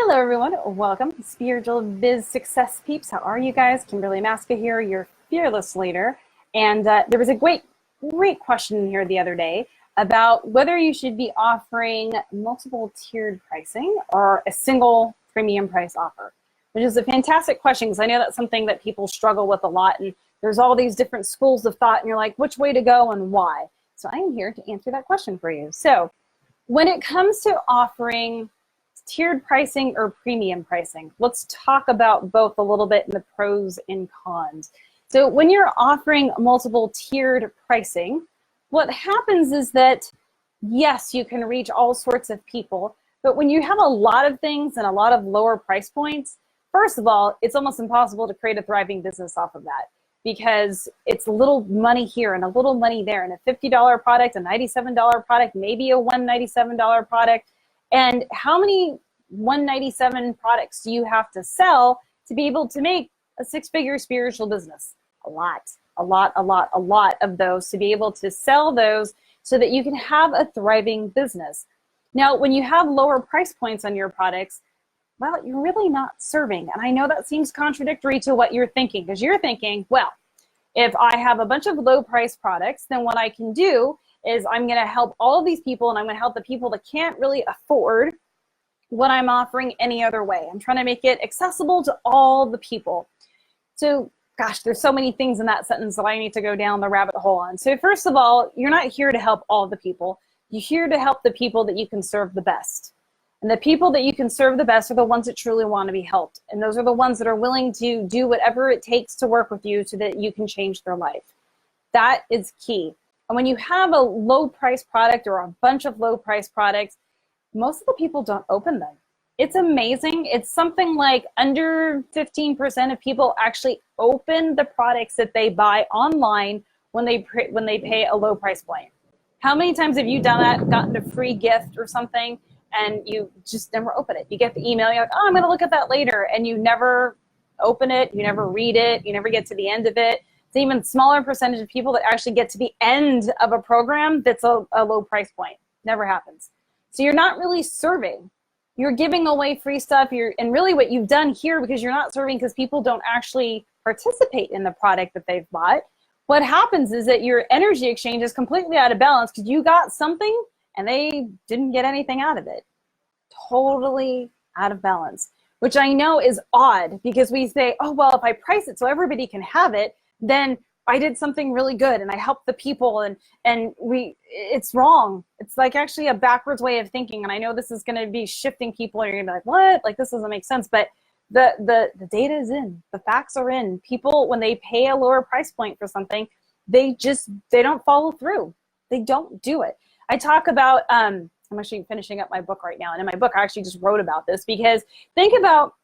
Hello everyone, welcome to Spiritual Biz Success Peeps. How are you guys? Kimberly Maska here, your fearless leader. And there was a great question here the other day about whether you should be offering multiple tiered pricing or a single premium price offer, which is a fantastic question because I know that's something that people struggle with a lot, and there's all these different schools of thought and you're like, which way to go and why? So I am here to answer that question for you. So when it comes to offering tiered pricing or premium pricing, let's talk about both a little bit in the pros and cons. So when you're offering multiple tiered pricing, what happens is that, yes, you can reach all sorts of people, but when you have a lot of things and a lot of lower price points, first of all, it's almost impossible to create a thriving business off of that because it's a little money here and a little money there, and a $50 product, a $97 product, maybe a $197 product. And how many 197 products do you have to sell to be able to make a six-figure spiritual business? A lot of those to be able to sell those so that you can have a thriving business. Now, when you have lower price points on your products, well, you're really not serving. And I know that seems contradictory to what you're thinking, because you're thinking, well, if I have a bunch of low price products, then what I can do is I'm going to help all of these people, and I'm going to help the people that can't really afford what I'm offering any other way. I'm trying to make it accessible to all the people. So, gosh, there's so many things in that sentence that I need to go down the rabbit hole on. So first of all, you're not here to help all the people. You're here to help the people that you can serve the best. And the people that you can serve the best are the ones that truly want to be helped. And those are the ones that are willing to do whatever it takes to work with you so that you can change their life. That is key. And when you have a low price product or a bunch of low price products, most of the people don't open them. It's amazing. It's something like under 15% of people actually open the products that they buy online when they pay a low price point. How many times have you done that, gotten a free gift or something, and you just never open it? You get the email, you're like, oh, I'm going to look at that later, and you never open it, you never read it, you never get to the end of it. It's an even smaller percentage of people that actually get to the end of a program that's a low price point. Never happens. So you're not really serving. You're giving away free stuff. And really what you've done here, because you're not serving because people don't actually participate in the product that they've bought, what happens is that your energy exchange is completely out of balance because you got something and they didn't get anything out of it. Totally out of balance, which I know is odd because we say, oh, well, if I price it so everybody can have it, then I did something really good and I helped the people, and it's wrong. It's like actually a backwards way of thinking. And I know this is going to be shifting people, and you're going to be like, what? Like, this doesn't make sense. But the data is in, the facts are in. People, when they pay a lower price point for something, they don't follow through. They don't do it. I talk about, I'm actually finishing up my book right now. And in my book, I actually just wrote about this because think about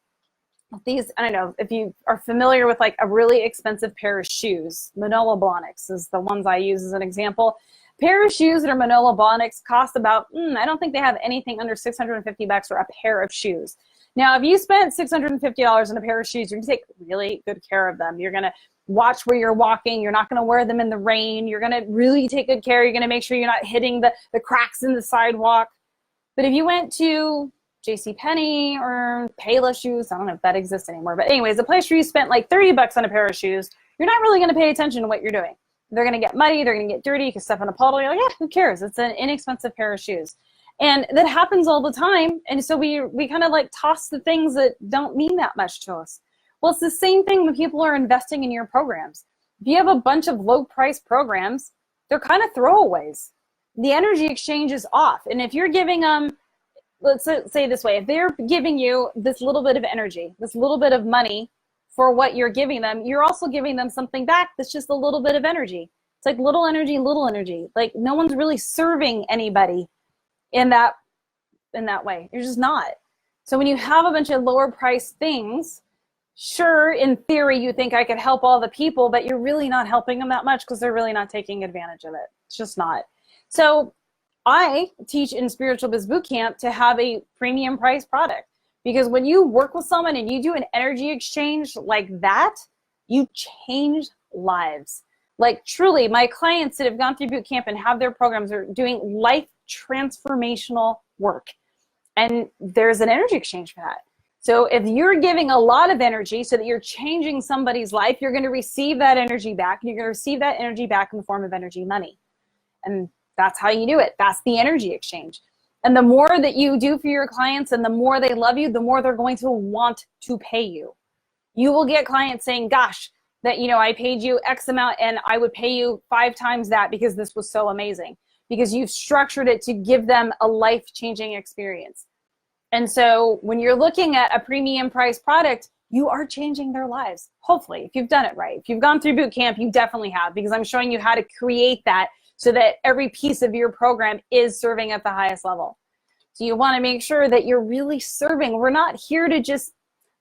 these, I don't know if you are familiar with like a really expensive pair of shoes. Manolo Blahniks is the ones I use as an example. Pair of shoes that are Manolo Blahniks cost about, I don't think they have anything under $650 for a pair of shoes. Now, if you spent $650 on a pair of shoes, you're gonna take really good care of them. You're gonna watch where you're walking. You're not gonna wear them in the rain. You're gonna really take good care. You're gonna make sure you're not hitting the cracks in the sidewalk. But if you went to JCPenney or Payless shoes, I don't know if that exists anymore, but anyways, the place where you spent like $30 on a pair of shoes, you're not really going to pay attention to what you're doing. They're going to get muddy, they're going to get dirty, you can step in a puddle, you're like, yeah, who cares? It's an inexpensive pair of shoes. And that happens all the time, and so we kind of like toss the things that don't mean that much to us. Well, it's the same thing when people are investing in your programs. If you have a bunch of low price programs, they're kind of throwaways. The energy exchange is off, and if you're giving them, let's say this way, if they're giving you this little bit of energy, this little bit of money for what you're giving them, you're also giving them something back that's just a little bit of energy. It's like little energy, little energy. Like no one's really serving anybody in that way. You're just not. So when you have a bunch of lower priced things, sure, in theory, you think I could help all the people, but you're really not helping them that much because they're really not taking advantage of it. It's just not. So I teach in Spiritual Biz Bootcamp to have a premium price product, because when you work with someone and you do an energy exchange like that, you change lives. Like truly, my clients that have gone through bootcamp and have their programs are doing life transformational work. And there's an energy exchange for that. So if you're giving a lot of energy so that you're changing somebody's life, you're going to receive that energy back. And you're going to receive that energy back in the form of energy money. And that's how you do it. That's the energy exchange. And the more that you do for your clients and the more they love you, the more they're going to want to pay you. You will get clients saying, gosh, that, you know, I paid you X amount and I would pay you 5 times that because this was so amazing. Because you've structured it to give them a life-changing experience. And so when you're looking at a premium price product, you are changing their lives. Hopefully, if you've done it right. If you've gone through boot camp, you definitely have, because I'm showing you how to create that so that every piece of your program is serving at the highest level. So you want to make sure that you're really serving. We're not here to just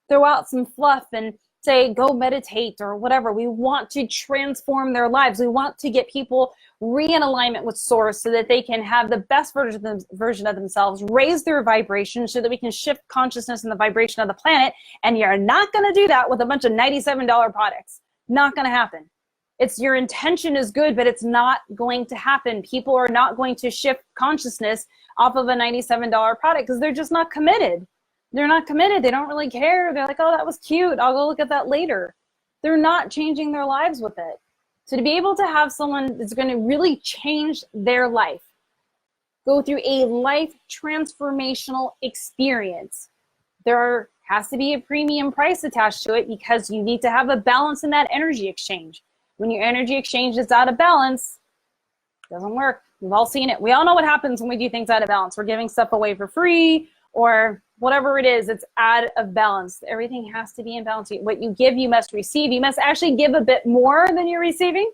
throw out some fluff and say, go meditate or whatever. We want to transform their lives. We want to get people in alignment with source so that they can have the best version of themselves, raise their vibration so that we can shift consciousness and the vibration of the planet. And you're not going to do that with a bunch of $97 products. Not going to happen. It's your intention is good, but it's not going to happen. People are not going to shift consciousness off of a $97 product because they're just not committed. They're not committed. They don't really care. They're like, oh, that was cute. I'll go look at that later. They're not changing their lives with it. So to be able to have someone that's going to really change their life, go through a life transformational experience, there has to be a premium price attached to it because you need to have a balance in that energy exchange. When your energy exchange is out of balance, it doesn't work. We've all seen it. We all know what happens when we do things out of balance. We're giving stuff away for free or whatever it is, it's out of balance. Everything has to be in balance. What you give, you must receive. You must actually give a bit more than you're receiving.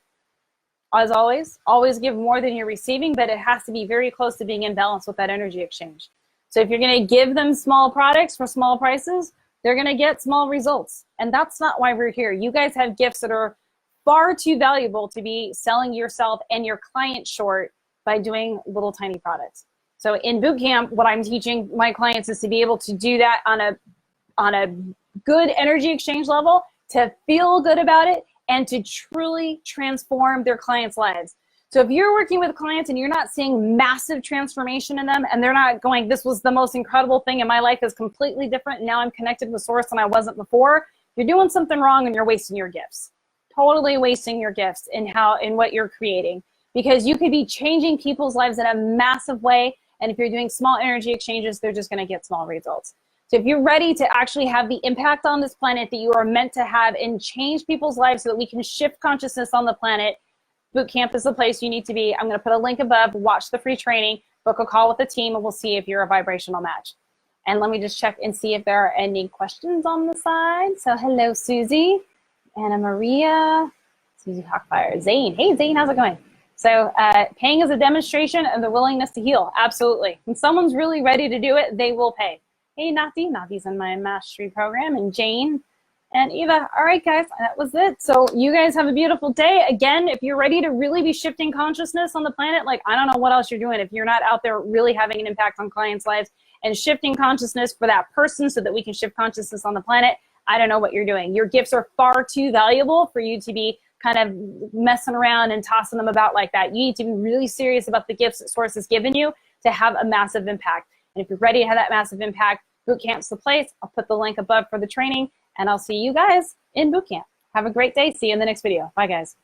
As always give more than you're receiving, but it has to be very close to being in balance with that energy exchange. So if you're going to give them small products for small prices, they're going to get small results. And that's not why we're here. You guys have gifts that are far too valuable to be selling yourself and your client short by doing little tiny products. So in boot camp, what I'm teaching my clients is to be able to do that on a good energy exchange level, to feel good about it, and to truly transform their clients' lives. So if you're working with clients and you're not seeing massive transformation in them, and they're not going, this was the most incredible thing in my life is completely different, and now I'm connected with source and I wasn't before, you're doing something wrong and you're wasting your gifts. Totally wasting your gifts in what you're creating. Because you could be changing people's lives in a massive way. And if you're doing small energy exchanges, they're just going to get small results. So if you're ready to actually have the impact on this planet that you are meant to have and change people's lives so that we can shift consciousness on the planet, boot camp is the place you need to be. I'm going to put a link above. Watch the free training, book a call with the team, and we'll see if you're a vibrational match. And let me just check and see if there are any questions on the side. So hello, Susie, Anna Maria, Susie Hawkfire, Zane. Hey, Zane, how's it going? So paying is a demonstration of the willingness to heal. Absolutely. When someone's really ready to do it, they will pay. Hey, Nati's in my mastery program, and Jane and Eva. All right, guys, that was it. So you guys have a beautiful day. Again, if you're ready to really be shifting consciousness on the planet, like I don't know what else you're doing. If you're not out there really having an impact on clients' lives and shifting consciousness for that person so that we can shift consciousness on the planet, I don't know what you're doing. Your gifts are far too valuable for you to be kind of messing around and tossing them about like that. You need to be really serious about the gifts that Source has given you to have a massive impact. And if you're ready to have that massive impact, boot camp's the place. I'll put the link above for the training, and I'll see you guys in boot camp. Have a great day. See you in the next video. Bye, guys.